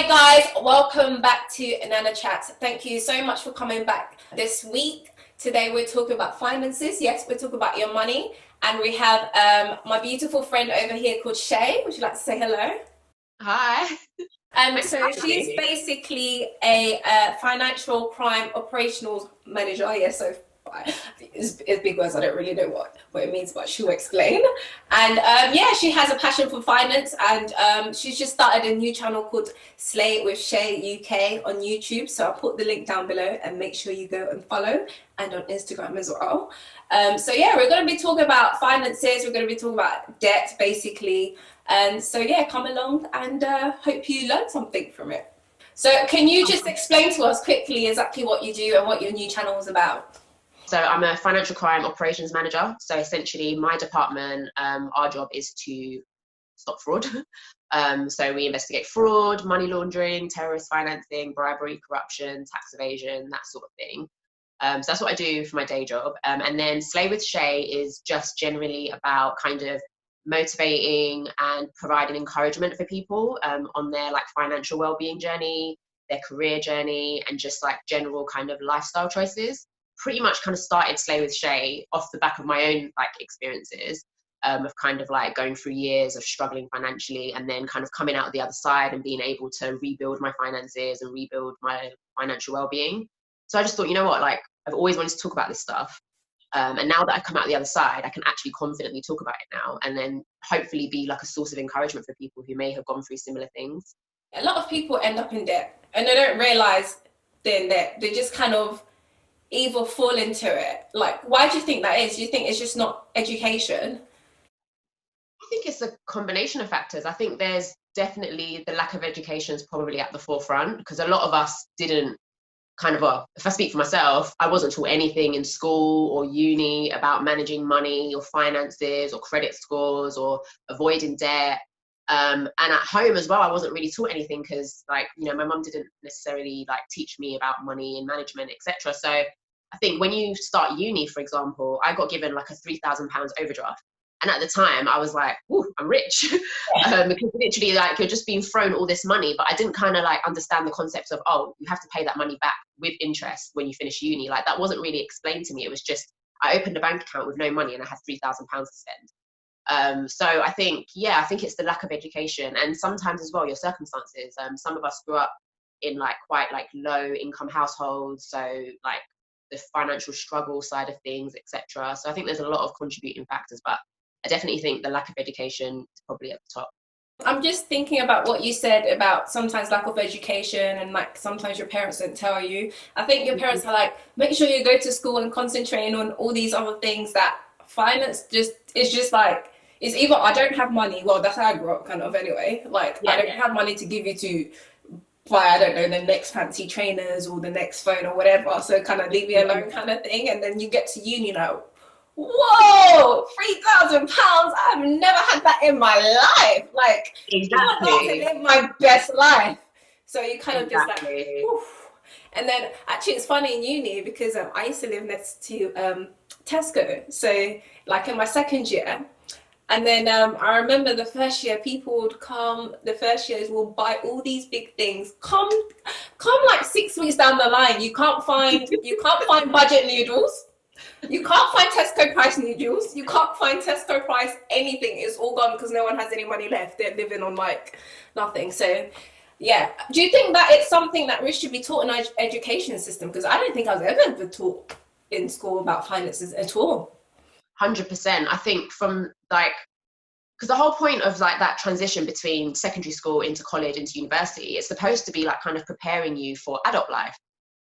guys, welcome back to Nana Chats. Thank you so much for coming back this week. Today we're talking about finances. Yes, we're talking about your money. And we have my beautiful friend over here called Shay. Would you like to say hello? Hi. So she's basically a financial crime operational manager. Yeah, so it's big words. I don't really know what it means, but she'll explain. And yeah, she has a passion for finance, and she's just started a new channel called Slay with Shay UK on YouTube. So I'll put the link down below and make sure you go and follow, and on Instagram as well. So yeah, we're going to be talking about finances. We're going to be talking about debt, basically. And so yeah, come along and hope you learn something from it. So can you just explain to us quickly exactly what you do and what your new channel is about? So I'm a financial crime operations manager. So essentially my department, our job is to stop fraud. So we investigate fraud, money laundering, terrorist financing, bribery, corruption, tax evasion, that sort of thing. So that's what I do for my day job. And then Slay with Shay is just generally about kind of motivating and providing encouragement for people on their like financial well-being journey, their career journey, and just like general kind of lifestyle choices. Pretty much kind of started Slay with Shay off the back of my own like experiences of kind of like going through years of struggling financially and then kind of coming out the other side and being able to rebuild my finances and rebuild my financial well-being. So I just thought, you know what, like I've always wanted to talk about this stuff. And now that I've come out the other side, I can actually confidently talk about it now and then hopefully be like a source of encouragement for people who may have gone through similar things. A lot of people end up in debt and they don't realize they're in debt. They just kind of either fall into it. Like, why do you think that is? Do you think it's just not education? I think it's a combination of factors. I think there's definitely the lack of education is probably at the forefront because a lot of us didn't kind of, well, if I speak for myself, I wasn't taught anything in school or uni about managing money or finances or credit scores or avoiding debt. And at home as well, I wasn't really taught anything because, like, you know, my mum didn't necessarily like teach me about money and management, etc. So I think when you start uni, for example, I got given like a £3,000 overdraft. And at the time I was like, ooh, I'm rich. Because literally like you're just being thrown all this money, but I didn't kind of like understand the concept of, oh, you have to pay that money back with interest when you finish uni. Like that wasn't really explained to me. It was just, I opened a bank account with no money and I had £3,000 to spend. So I think it's the lack of education and sometimes as well your circumstances. Some of us grew up in like quite like low income households, so like the financial struggle side of things, etc. So I think there's a lot of contributing factors, but I definitely think the lack of education is probably at the top. I'm just thinking about what you said about sometimes lack of education and like sometimes your parents don't tell you. I think your parents are like, make sure you go to school and concentrate on all these other things that finance just is just like, it's either I don't have money, well that's how I grew up kind of anyway, like I don't have money to give you to buy, I don't know, the next fancy trainers or the next phone or whatever, so kind of leave me alone kind of thing. And then you get to uni now, whoa, £3,000, I've never had that in my life, like Exactly. in my best life. So you kind of just like, oof. And then actually it's funny in uni because I used to live next to Tesco, so like in my second year. And then I remember the first year people would come, the first years will buy all these big things. Come like 6 weeks down the line, you can't find budget noodles. You can't find Tesco price noodles. You can't find Tesco price anything. It's all gone because no one has any money left. They're living on like nothing. So yeah. Do you think that it's something that we should be taught in our education system? Because I don't think I was ever taught in school about finances at all. 100%. I think from like, because the whole point of like that transition between secondary school into college into university, it's supposed to be like kind of preparing you for adult life.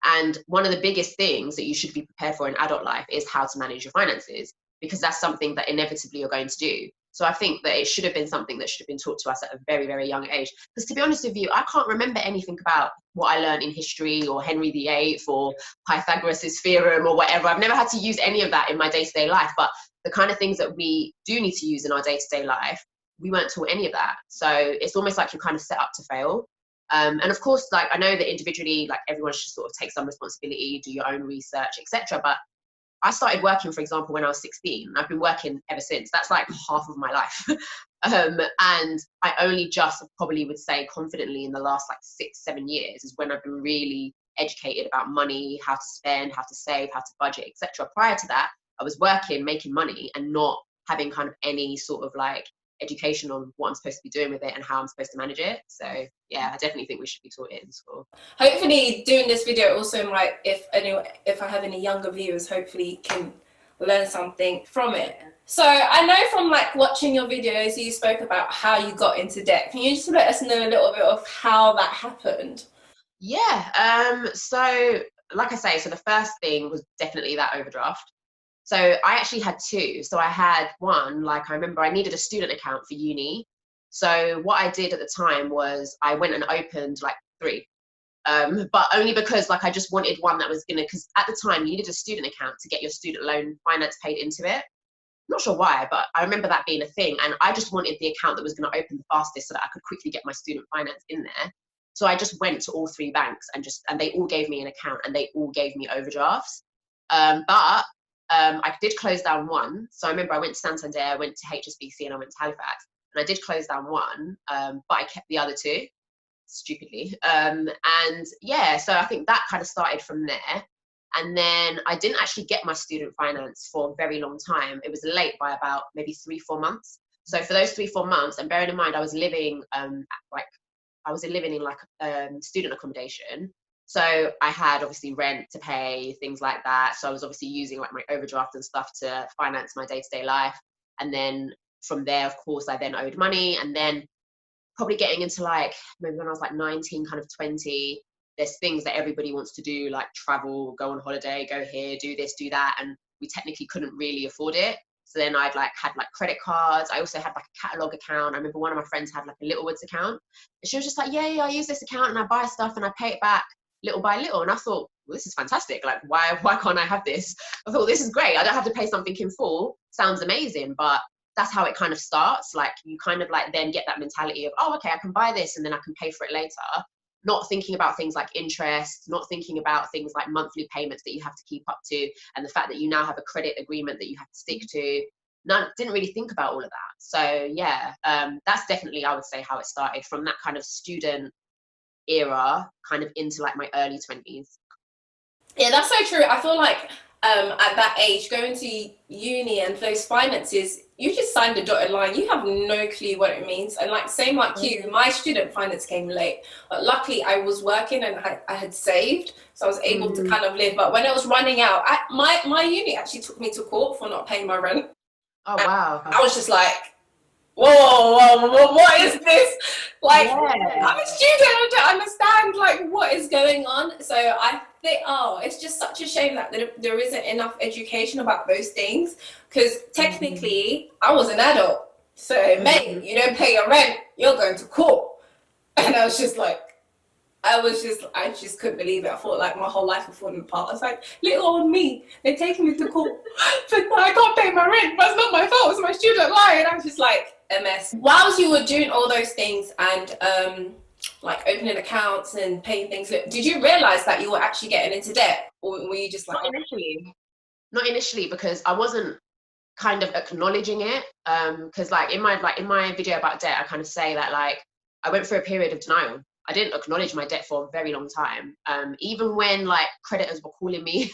And one of the biggest things that you should be prepared for in adult life is how to manage your finances, because that's something that inevitably you're going to do. So I think that it should have been something that should have been taught to us at a very, very young age. Because to be honest with you, I can't remember anything about what I learned in history or Henry VIII or Pythagoras' theorem or whatever. I've never had to use any of that in my day-to-day life. But the kind of things that we do need to use in our day-to-day life, we weren't taught any of that. So it's almost like you're kind of set up to fail. And of course, like I know that individually, like everyone should sort of take some responsibility, do your own research, etc. But I started working, for example, when I was 16. I've been working ever since. That's like half of my life. And I only just probably would say confidently in the last like 6-7 years is when I've been really educated about money, how to spend, how to save, how to budget, etc. Prior to that, I was working, making money, and not having kind of any sort of like education on what I'm supposed to be doing with it and how I'm supposed to manage it. So yeah, I definitely think we should be taught it in school. Hopefully doing this video also might, if I have any younger viewers, hopefully can learn something from it. So I know from like watching your videos, you spoke about how you got into debt. Can you just let us know a little bit of how that happened? Yeah, so like I say, so the first thing was definitely that overdraft. So I actually had two. So I had one, like I remember I needed a student account for uni. So what I did at the time was I went and opened like three. But only because like I just wanted one that was gonna, because at the time you needed a student account to get your student loan finance paid into it. I'm not sure why, but I remember that being a thing. And I just wanted the account that was going to open the fastest so that I could quickly get my student finance in there. So I just went to all three banks and they all gave me an account and they all gave me overdrafts. But I did close down one. So I remember I went to Santander, I went to HSBC, and I went to Halifax. And I did close down one, but I kept the other two, stupidly. And yeah, so I think that kind of started from there. And then I didn't actually get my student finance for a very long time. It was late by about maybe 3-4 months. So for those 3-4 months, and bearing in mind I was living in student accommodation. So I had obviously rent to pay, things like that. So I was obviously using like my overdraft and stuff to finance my day-to-day life. And then from there, of course, I then owed money. And then probably getting into like maybe when I was like 19, kind of 20, there's things that everybody wants to do, like travel, go on holiday, go here, do this, do that, and we technically couldn't really afford it. So then I'd like had like credit cards. I also had like a catalog account. I remember one of my friends had like a Littlewoods account, and she was just like, yeah, I use this account and I buy stuff and I pay it back little by little. And I thought, well, this is fantastic. Like, why can't I have this? I thought, this is great. I don't have to pay something in full. Sounds amazing, but that's how it kind of starts. Like you kind of like then get that mentality of, oh, okay, I can buy this and then I can pay for it later. Not thinking about things like interest, not thinking about things like monthly payments that you have to keep up to, and the fact that you now have a credit agreement that you have to stick to. Didn't really think about all of that. So yeah, that's definitely, I would say, how it started, from that kind of student era kind of into like my early 20s. Yeah, that's so true. I feel like at that age, going to uni and those finances, you just signed a dotted line. You have no clue what it means. And like same like you, my student finance came late. But luckily I was working and I had saved. So I was able to kind of live. But when it was running out, my uni actually took me to court for not paying my rent. Oh, wow. I was just like, whoa, what is this? Like, I'm a student, I don't understand, like, what is going on? So I think, it's just such a shame that there isn't enough education about those things, because technically, I was an adult. So, mate, you don't pay your rent, you're going to court. And I was just like, I just couldn't believe it. I thought like my whole life was falling apart. I was like, little old me, they're taking me to court. But I can't pay my rent, but it's not my fault, it's my student line. And I was just like a mess. Whilst you were doing all those things and like opening accounts and paying things, did you realize that you were actually getting into debt? Or were you just like... Not initially, because I wasn't kind of acknowledging it. Because like in my video about debt, I kind of say that like I went through a period of denial. I didn't acknowledge my debt for a very long time. Even when like creditors were calling me,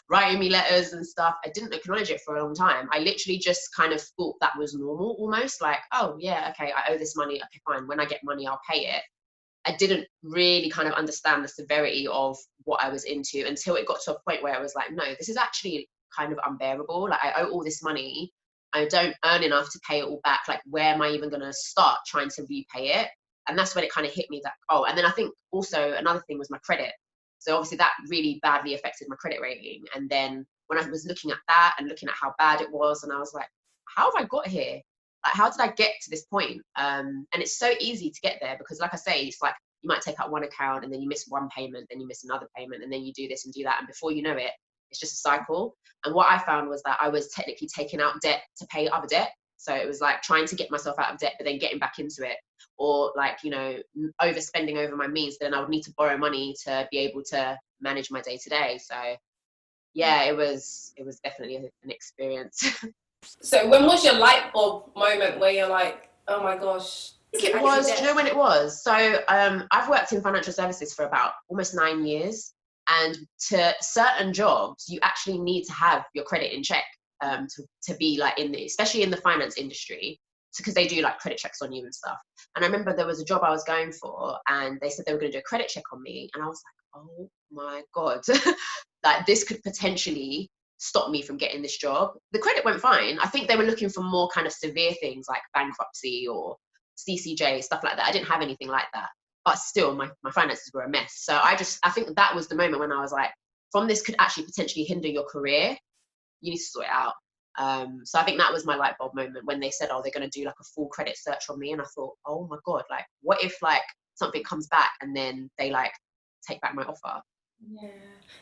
writing me letters and stuff, I didn't acknowledge it for a long time. I literally just kind of thought that was normal, almost like, oh yeah, okay, I owe this money, okay, fine. When I get money, I'll pay it. I didn't really kind of understand the severity of what I was into until it got to a point where I was like, no, this is actually kind of unbearable. Like I owe all this money. I don't earn enough to pay it all back. Like where am I even going to start trying to repay it? And that's when it kind of hit me that, and then I think also another thing was my credit. So obviously that really badly affected my credit rating. And then when I was looking at that and looking at how bad it was, and I was like, how have I got here? Like, how did I get to this point? And it's so easy to get there because like I say, it's like you might take out one account and then you miss one payment, then you miss another payment, and then you do this and do that. And before you know it, it's just a cycle. And what I found was that I was technically taking out debt to pay other debt. So it was like trying to get myself out of debt, but then getting back into it, or like, you know, overspending over my means. Then I would need to borrow money to be able to manage my day to day. So yeah, it was definitely an experience. So when was your light bulb moment where you're like, Oh my gosh. I think it was, do you know when it was? So I've worked in financial services for about almost 9 years. And to certain jobs, you actually need to have your credit in check to be like in the, especially in the finance industry, because they do like credit checks on you and stuff. And I remember there was a job I was going for and they said they were going to do a credit check on me. And I was like, oh my God, like this could potentially stop me from getting this job. The credit went fine. I think they were looking for more kind of severe things like bankruptcy or CCJ, stuff like that. I didn't have anything like that. But still, my finances were a mess. So I think that was the moment when I was like, from this could actually potentially hinder your career. You need to sort it out. So I think that was my light bulb moment when they said, oh, they're going to do like a full credit search on me. And I thought, oh my God, like, what if like something comes back and then they like take back my offer? Yeah,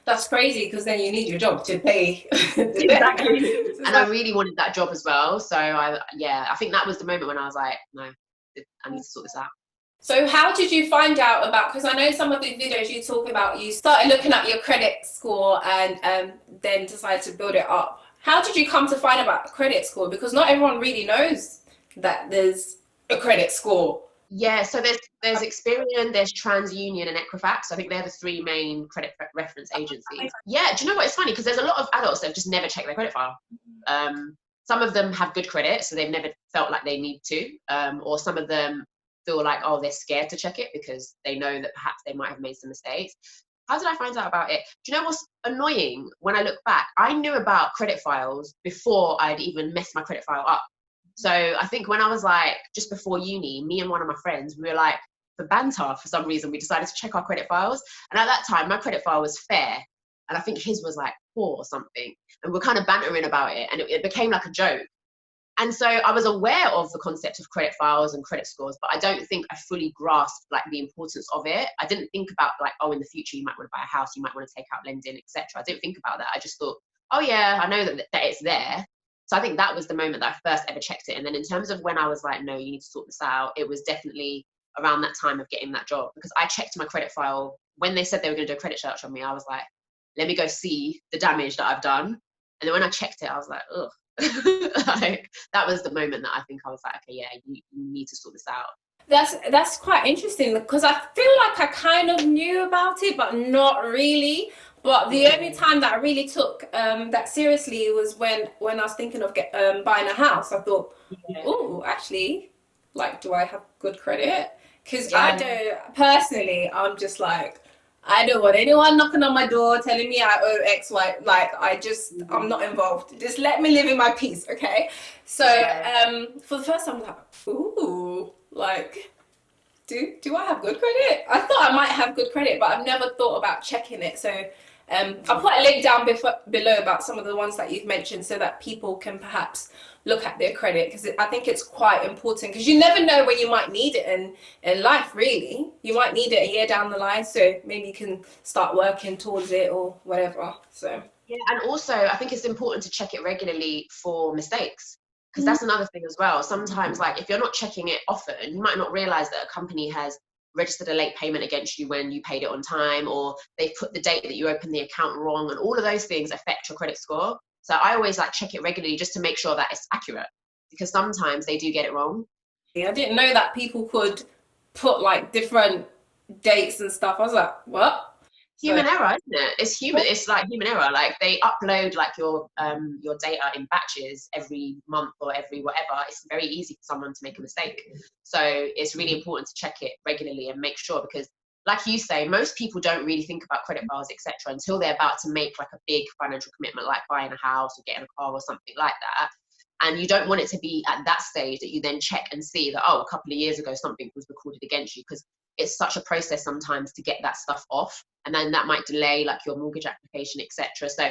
that's crazy because then you need your job to pay. Exactly. And I really wanted that job as well. So I think that was the moment when I was like, no, I need to sort this out. So how did you find out about, because I know some of the videos you talk about, you started looking at your credit score and then decided to build it up. How did you come to find about a credit score? Because not everyone really knows that there's a credit score. Yeah, so there's Experian, there's TransUnion and Equifax. I think they're the three main credit reference agencies. Yeah, do you know what? It's funny because there's a lot of adults that have just never checked their credit file. Some of them have good credit, so they've never felt like they need to. Or some of them feel like, oh, they're scared to check it because they know that perhaps they might have made some mistakes. How did I find out about it? Do you know what's annoying? When I look back, I knew about credit files before I'd even messed my credit file up. So I think when I was like, just before uni, me and one of my friends, we were like, for banter, for some reason, we decided to check our credit files. And at that time, my credit file was fair. And I think his was like poor or something. And we're kind of bantering about it. And it became like a joke. And so I was aware of the concept of credit files and credit scores, but I don't think I fully grasped like the importance of it. I didn't think about like, oh, in the future, you might want to buy a house, you might want to take out lending, etc. I didn't think about that. I just thought, oh yeah, I know that it's there. So I think that was the moment that I first ever checked it. And then in terms of when I was like, no, you need to sort this out, it was definitely around that time of getting that job, because I checked my credit file. When they said they were going to do a credit search on me, I was like, let me go see the damage that I've done. And then when I checked it, I was like, ugh. Like, that was the moment that I think I was like, okay, yeah, you need to sort this out. That's quite interesting because I feel like I kind of knew about it, but not really. But the only time that I really took that seriously was when I was thinking of buying a house. I thought, oh, actually, like, do I have good credit? Because I don't, personally, I'm just like, I don't want anyone knocking on my door telling me I owe X, Y. Like, I'm not involved. Just let me live in my peace, okay? So for the first time, I was like, ooh, like, do I have good credit? I thought I might have good credit, but I've never thought about checking it. So I'll put a link down below about some of the ones that you've mentioned so that people can perhaps look at their credit, because I think it's quite important, because you never know when you might need it in life, really. You might need it a year down the line, so maybe you can start working towards it or whatever. So yeah, and also I think it's important to check it regularly for mistakes, because that's another thing as well. Sometimes, like, if you're not checking it often, you might not realize that a company has registered a late payment against you when you paid it on time, or they've put the date that you opened the account wrong, and all of those things affect your credit score. So I always like check it regularly just to make sure that it's accurate, because sometimes they do get it wrong. I didn't know that people could put like different dates and stuff. I was like, what? Human error, isn't it? It's human. It's like human error. Like, they upload like your data in batches every month or every whatever. It's very easy for someone to make a mistake. So it's really important to check it regularly and make sure, because like you say, most people don't really think about credit files, etc., until they're about to make like a big financial commitment, like buying a house or getting a car or something like that. And you don't want it to be at that stage that you then check and see that, oh, a couple of years ago something was recorded against you, because it's such a process sometimes to get that stuff off, and then that might delay like your mortgage application, etc. So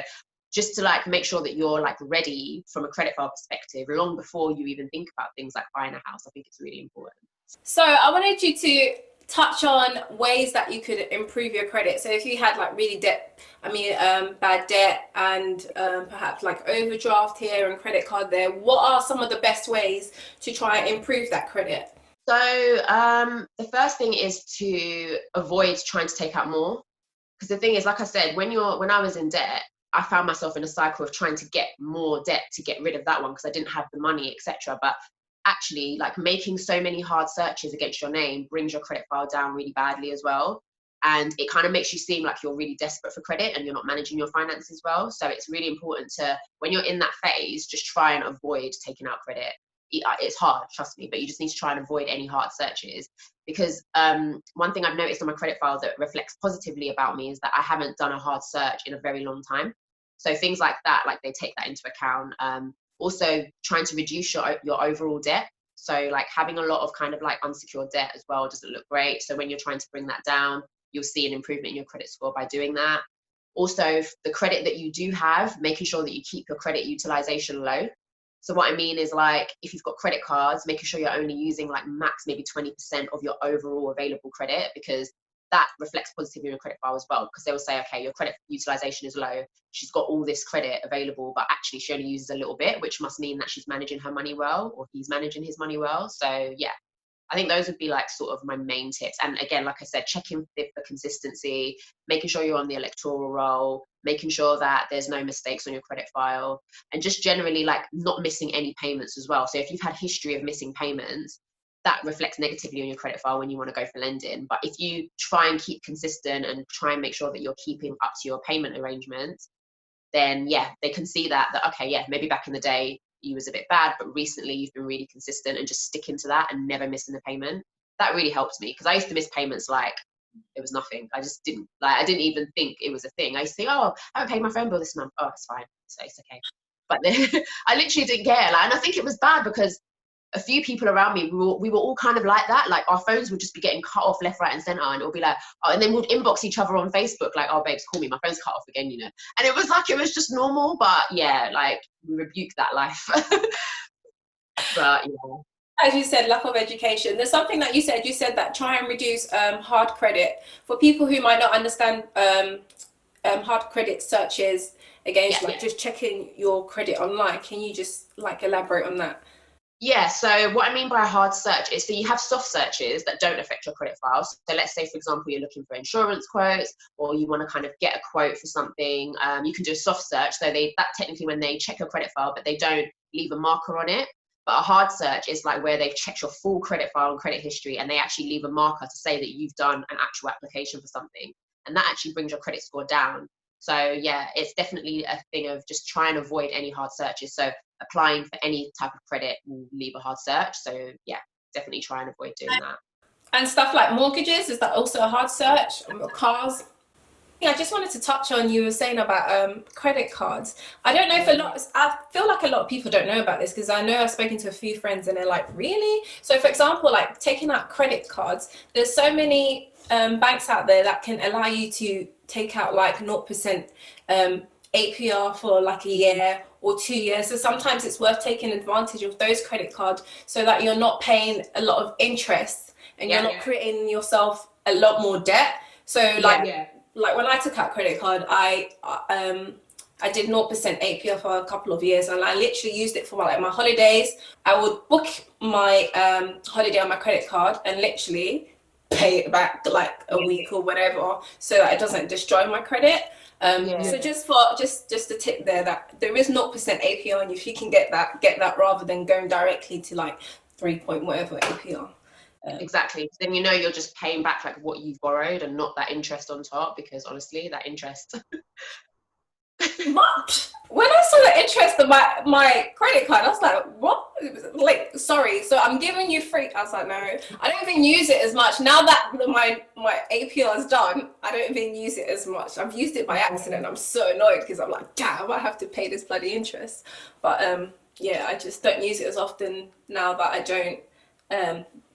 just to like make sure that you're like ready from a credit file perspective long before you even think about things like buying a house, I think it's really important. So I wanted you to touch on ways that you could improve your credit. So if you had like really bad debt and perhaps like overdraft here and credit card there, what are some of the best ways to try and improve that credit? So the first thing is to avoid trying to take out more, because the thing is, like I said, when I was in debt, I found myself in a cycle of trying to get more debt to get rid of that one because I didn't have the money, etc. But actually like making so many hard searches against your name brings your credit file down really badly as well. And it kind of makes you seem like you're really desperate for credit and you're not managing your finances well. So it's really important to, when you're in that phase, just try and avoid taking out credit. It's hard, trust me, but you just need to try and avoid any hard searches, because one thing I've noticed on my credit file that reflects positively about me is that I haven't done a hard search in a very long time. So things like that, like they take that into account. Also trying to reduce your overall debt. So like having a lot of kind of like unsecured debt as well doesn't look great. So when you're trying to bring that down, you'll see an improvement in your credit score by doing that. Also, the credit that you do have, making sure that you keep your credit utilization low. So what I mean is, like, if you've got credit cards, making sure you're only using like max maybe 20% of your overall available credit, because that reflects positively in your credit file as well, because they will say, okay, your credit utilization is low. She's got all this credit available, but actually she only uses a little bit, which must mean that she's managing her money well, or he's managing his money well. So yeah, I think those would be like sort of my main tips. And again, like I said, checking for consistency, making sure you're on the electoral roll, making sure that there's no mistakes on your credit file, and just generally like not missing any payments as well. So if you've had history of missing payments, that reflects negatively on your credit file when you want to go for lending. But if you try and keep consistent and try and make sure that you're keeping up to your payment arrangements, then yeah, they can see that okay, yeah, maybe back in the day you was a bit bad, but recently you've been really consistent and just sticking to that and never missing the payment. That really helps me, because I used to miss payments like it was nothing. I didn't even think it was a thing. I used to think, oh, I haven't paid my phone bill this month. Oh, it's fine. It's okay. But then I literally didn't care. Like, and I think it was bad because a few people around me, we were all kind of like that. Like our phones would just be getting cut off left, right, and center, and it would be like, oh, and then we'd inbox each other on Facebook, like, oh, babes, call me, my phone's cut off again, you know. And it was like, it was just normal, but yeah, like we rebuke that life. But yeah. As you said, lack of education. There's something that you said that try and reduce hard credit. For people who might not understand hard credit searches against just checking your credit online, can you just like elaborate on that? Yeah, so what I mean by a hard search is, so you have soft searches that don't affect your credit files. So let's say, for example, you're looking for insurance quotes, or you want to kind of get a quote for something. You can do a soft search. So that technically when they check your credit file, but they don't leave a marker on it. But a hard search is like where they've checked your full credit file and credit history, and they actually leave a marker to say that you've done an actual application for something. And that actually brings your credit score down. So yeah, it's definitely a thing of just try and avoid any hard searches. So applying for any type of credit will leave a hard search. So yeah, definitely try and avoid doing that. And stuff like mortgages, is that also a hard search? Cars? Yeah, I just wanted to touch on, you were saying about credit cards. I don't know if I feel like a lot of people don't know about this, because I know I've spoken to a few friends and they're like, really? So for example, like taking out credit cards, there's so many banks out there that can allow you to take out like 0% APR for like a year or 2 years. So sometimes it's worth taking advantage of those credit cards so that you're not paying a lot of interest and you're not creating yourself a lot more debt. So like when I took out credit card, I did 0% APR for a couple of years, and I literally used it for like my holidays. I would book my holiday on my credit card and literally pay it back like a week or whatever, so that it doesn't destroy my credit. So just a tip there, that there is 0% APR, and if you can get that rather than going directly to like 3 point whatever APR. Exactly. Then you know you're just paying back like what you've borrowed and not that interest on top, because honestly, that interest. Much. When I saw the interest of my credit card, I was like, what? Like, sorry, so I'm giving you free. I was like, no, I don't even use it as much. Now that my APR is done, I don't even use it as much. I've used it by accident. I'm so annoyed because I'm like, damn, I have to pay this bloody interest. But yeah, I just don't use it as often now that I don't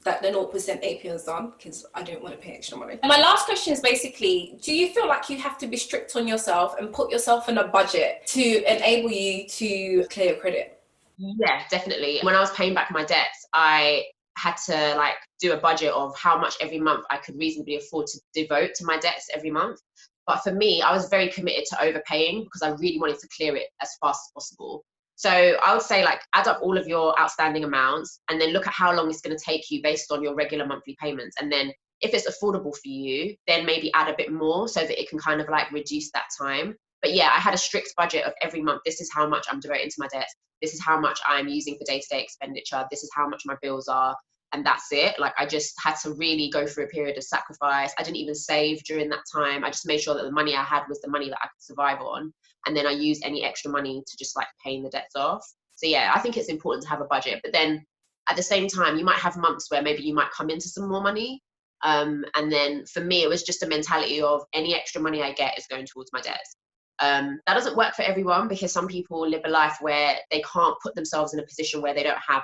that the 0% APR is on, because I don't want to pay extra money. My last question is basically, do you feel like you have to be strict on yourself and put yourself in a budget to enable you to clear your credit? Yeah, definitely. When I was paying back my debts, I had to like do a budget of how much every month I could reasonably afford to devote to my debts every month. But for me, I was very committed to overpaying because I really wanted to clear it as fast as possible. So I would say like add up all of your outstanding amounts and then look at how long it's going to take you based on your regular monthly payments. And then if it's affordable for you, then maybe add a bit more so that it can kind of like reduce that time. But yeah, I had a strict budget of every month. This is how much I'm devoting to my debts. this is how much I'm using for day-to-day expenditure, this is how much my bills are, and that's it. Like, I just had to really go through a period of sacrifice. I didn't even save during that time. I just made sure that the money I had was the money that I could survive on, and then I used any extra money to just like paying the debts off. So yeah, I think it's important to have a budget, but then at the same time, you might have months where maybe you might come into some more money. And then for me, it was just a mentality of any extra money I get is going towards my debts. That doesn't work for everyone, because some people live a life where they can't put themselves in a position where they don't have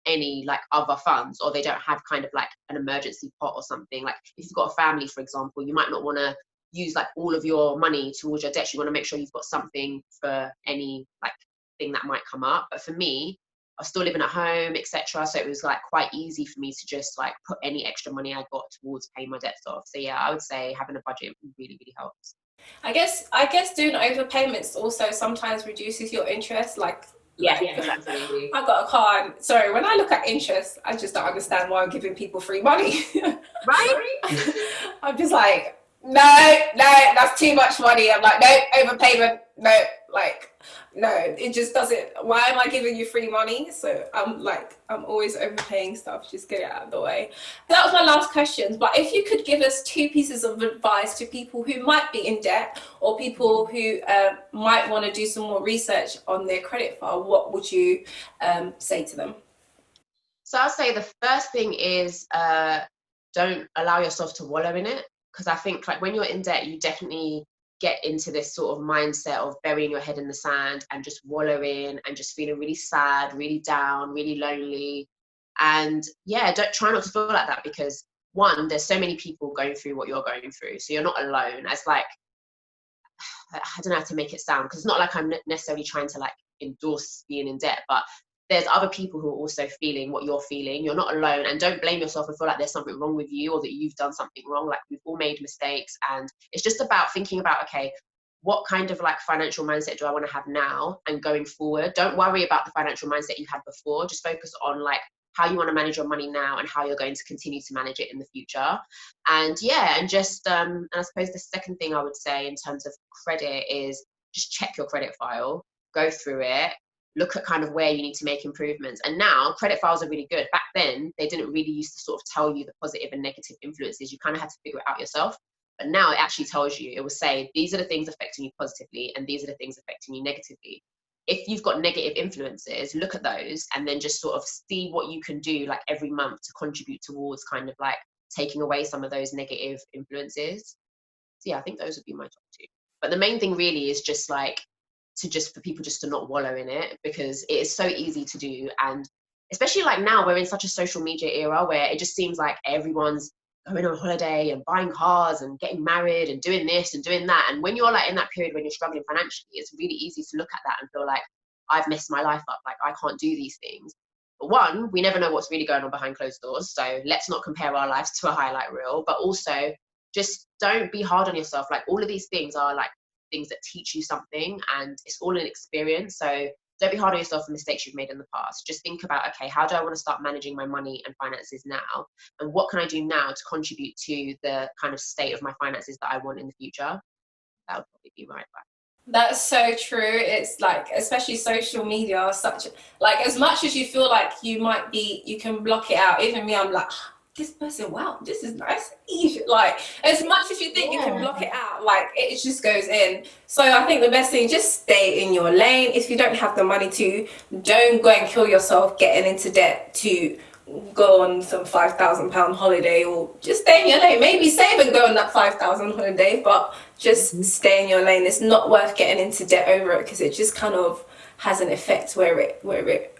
any like other funds, or they don't have kind of like an emergency pot or something. Like if you've got a family, for example, you might not want to use like all of your money towards your debts. You want to make sure you've got something for any like thing that might come up. But for me, I was still living at home, etc. So it was like quite easy for me to just like put any extra money I got towards paying my debts off. So yeah, I would say having a budget really, really helps. I guess doing overpayments also sometimes reduces your interest. Yeah, absolutely. I got a car, and sorry, when I look at interest, I just don't understand why I'm giving people free money. Right? I'm just like, no, that's too much money. I'm like, no, overpayment, no, like, no, it just doesn't. Why am I giving you free money? So I'm always overpaying stuff. Just get it out of the way. That was my last question. But if you could give us 2 pieces of advice to people who might be in debt, or people who might want to do some more research on their credit file, what would you say to them? So I'll say the first thing is don't allow yourself to wallow in it. Because I think like when you're in debt, you definitely get into this sort of mindset of burying your head in the sand and just wallowing and just feeling really sad, really down, really lonely. And yeah, don't try not to feel like that, because one, there's so many people going through what you're going through. So you're not alone. As like, I don't know how to make it sound, because it's not like I'm necessarily trying to like endorse being in debt, but there's other people who are also feeling what you're feeling. You're not alone, and don't blame yourself and feel like there's something wrong with you or that you've done something wrong. Like, we've all made mistakes, and it's just about thinking about, okay, what kind of like financial mindset do I want to have now and going forward? Don't worry about the financial mindset you had before. Just focus on like how you want to manage your money now and how you're going to continue to manage it in the future. And yeah, and just and I suppose the second thing I would say in terms of credit is just check your credit file, go through it, look at kind of where you need to make improvements. And now credit files are really good. Back then, they didn't really used to sort of tell you the positive and negative influences. You kind of had to figure it out yourself. But now it actually tells you, it will say, these are the things affecting you positively and these are the things affecting you negatively. If you've got negative influences, look at those and then just sort of see what you can do like every month to contribute towards kind of like taking away some of those negative influences. So yeah, I think those would be my top 2. But the main thing really is just like, for people just to not wallow in it, because it is so easy to do. And especially like now we're in such a social media era where it just seems like everyone's going on holiday and buying cars and getting married and doing this and doing that. And when you're like in that period when you're struggling financially, it's really easy to look at that and feel like, I've messed my life up, like I can't do these things. But one, we never know what's really going on behind closed doors, so let's not compare our lives to a highlight reel. But also just don't be hard on yourself. Like, all of these things are like things that teach you something, and it's all an experience. So don't be hard on yourself for mistakes you've made in the past. Just think about, okay, how do I want to start managing my money and finances now? And what can I do now to contribute to the kind of state of my finances that I want in the future? That would probably be my advice. That's so true. It's like, especially social media, such like, as much as you feel like you can block it out. Even me, I'm like, this person, wow, this is nice. Like, as much as you think you can block it out, like, it just goes in. So I think the best thing, just stay in your lane. If you don't have the money to, don't go and kill yourself getting into debt to go on some £5,000 holiday, or just stay in your lane. Maybe save and go on that 5,000 holiday, but just stay in your lane. It's not worth getting into debt over it, because it just kind of has an effect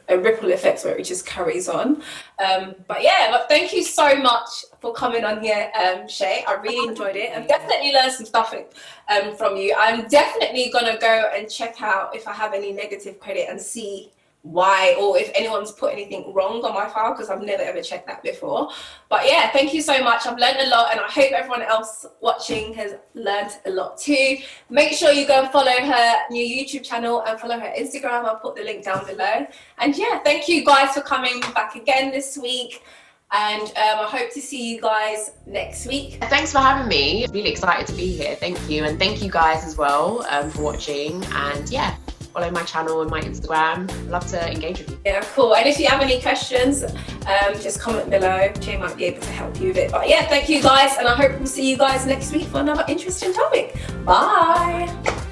a ripple effect where it just carries on. But thank you so much for coming on here, Shay. I really enjoyed it. I've definitely learned some stuff from you. I'm definitely gonna go and check out if I have any negative credit and see why, or if anyone's put anything wrong on my file, because I've never ever checked that before. But yeah, thank you so much. I've learned a lot, and I hope everyone else watching has learned a lot too. Make sure you go and follow her new YouTube channel and follow her Instagram. I'll put the link down below. And yeah, thank you guys for coming back again this week, and I hope to see you guys next week. Thanks for having me. Really excited to be here. Thank you, and thank you guys as well for watching. And yeah, follow my channel and my Instagram. I'd love to engage with you. Yeah, cool. And if you have any questions, just comment below. Shay might be able to help you with it. But yeah, thank you guys, and I hope we'll see you guys next week for another interesting topic. Bye.